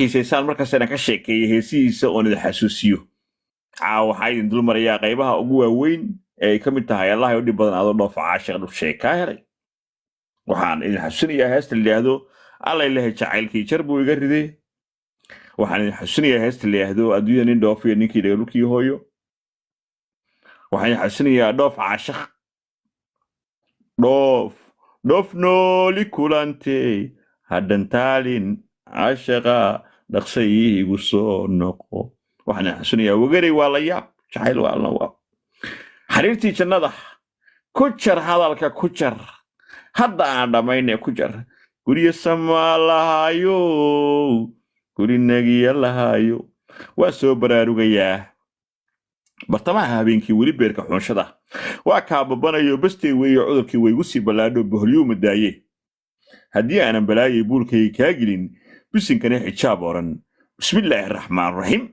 xiisaysaan markastana ka sheekeeya heesihiisa oon idin xasuusiyo waxaa idin dul marayaa qaybaha ugu waaweyn ee ay ka mid tahay allahay u dhib badan adoo dhoofa caashiq dhuf sheekaa helay waxaan idin xasuusinayaa heesta la yidhaahdo allay lehe jacaylkii jar buu iga riday waxaan idin xasuusinayaa heesta la yidhaahdo adduunya nin dhoofiyo ninkii dhaga dhulkii hooyo waxaan idin xasuusinayaa dhoof caashiq dhoof nooli kulantay haddan taalin caashaqa dhaqsayii igu soo noqo waxaan idin xasuusinayaa wagarey waa la yaab jacayl waa la waab xariirtii jannada ku jar hadalka ku jar hadda aan dhammayne ku jar guryo samaa lahaayo gurinagiya lahaayo waa soo baraarugayaa bartamaha habeenkii weli beerka xunshada waa kaababanayo bastay weeye cudurkii waygu sii ballaadho boholyuu madaaye haddii aanan balaayay buulkayga kaa gelin bisinkana xijaab oran bismillaahi raxmaan raxiim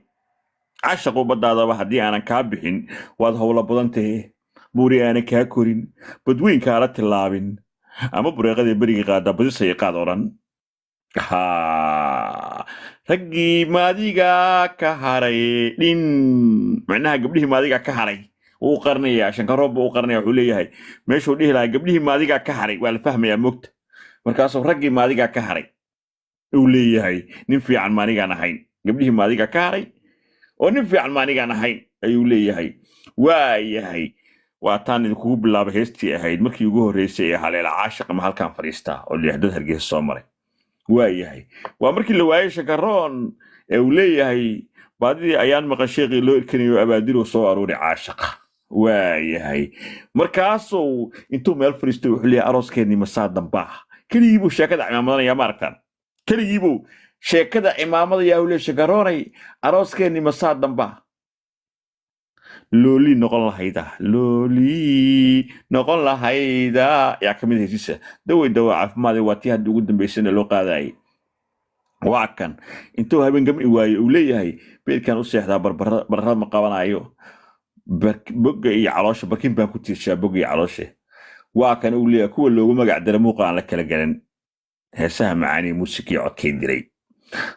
caashaqu baddaadaba haddii aanan kaa bixin waad howlo badan tahe buuri aanan kaa korin badweynkaala tillaabin ama bureeqadii berigii qaada badisay qaad oran raggii maadiga ka haray dhin macnaha gabdhihii maadiga ka haray uu qarnaya shankaroob uu qarnaya wuxuu leeyahay meeshuu dhihi lahaa gabdhihii maadiga ka haray waa la fahmayaa mogta markaasuu raggii maadiga ka haray uu leeyahay nin fiican maanigaan ahayn gabdhihii maadiga ka haray oo nin fiican maanigaan ahayn ayuu leeyahay waayahay waa taan idinkugu bilaabay heestii ahayd markii ugu horreysay ee haleela caashiq ama halkaan fadhiistaa oo leexdad hargeysa soo maray waayahay waa markii la waayay shankaroon ee uu leeyahay baadidii ayaan maqan sheeqii loo irkanayo abaadilu soo aruuri caashiqa waayahay markaasuu intuu meel fadhiistay wuxuu leeyahay arooskeenii masaa dambaa keligiibuu sheekada cimaamadanaya ma aragtaan keligiibuu sheekada cimaamadayaa uu leeyahay shankaroonay arooskeenii masaa dambaa looli noqon lahayda yaa ka mid hesiisa dawey dawa caafimaadee waa tii hadda ugu dambaysana loo qaadayay waa kan intuu habeen gabdhi waaye uu leeyahay beedkan u seexdaa barbarada ma qabanayo bogga iyo caloosha barkin baan ku tiirshaa bogga iyo caloosha waa kan uu leeyahay kuwa loogu magac dara muuqa aan la kala galan heesaha macaanii muusikii codkay diray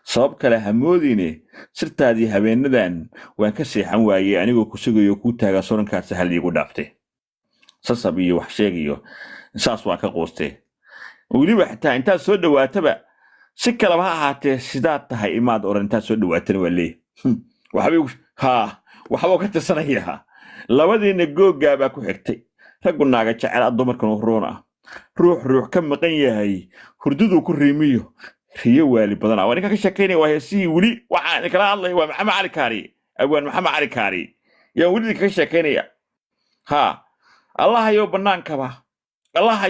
sabab kale hamoodiine sirtaadii habeenadan waan ka seexan waayey anigoo ku sugayo kuu taagaa sorankaasa hal iigu dhaaftay sasab iyo wax sheegiyo saas waan ka quustay weliba xitaa intaad soo dhowaataba si kaleba ha ahaatee sidaad tahay imaad oran intaad soo dhowaatana waa leey waxbuu ka tirsanayaa labadiina googgaa baa ku xigtay raggu naaga jecel dumarkan ruun ah ruux ka maqan yahay hurdaduu ku riimiyo riyo waali badan waa ninka ka sheekaynaya waa heesihii weli waxaan kala hadlaya waa maxamed cali kaari abwaan maxamed cali kaari yaa weli ka sheekaynaya allahayow bannaankaba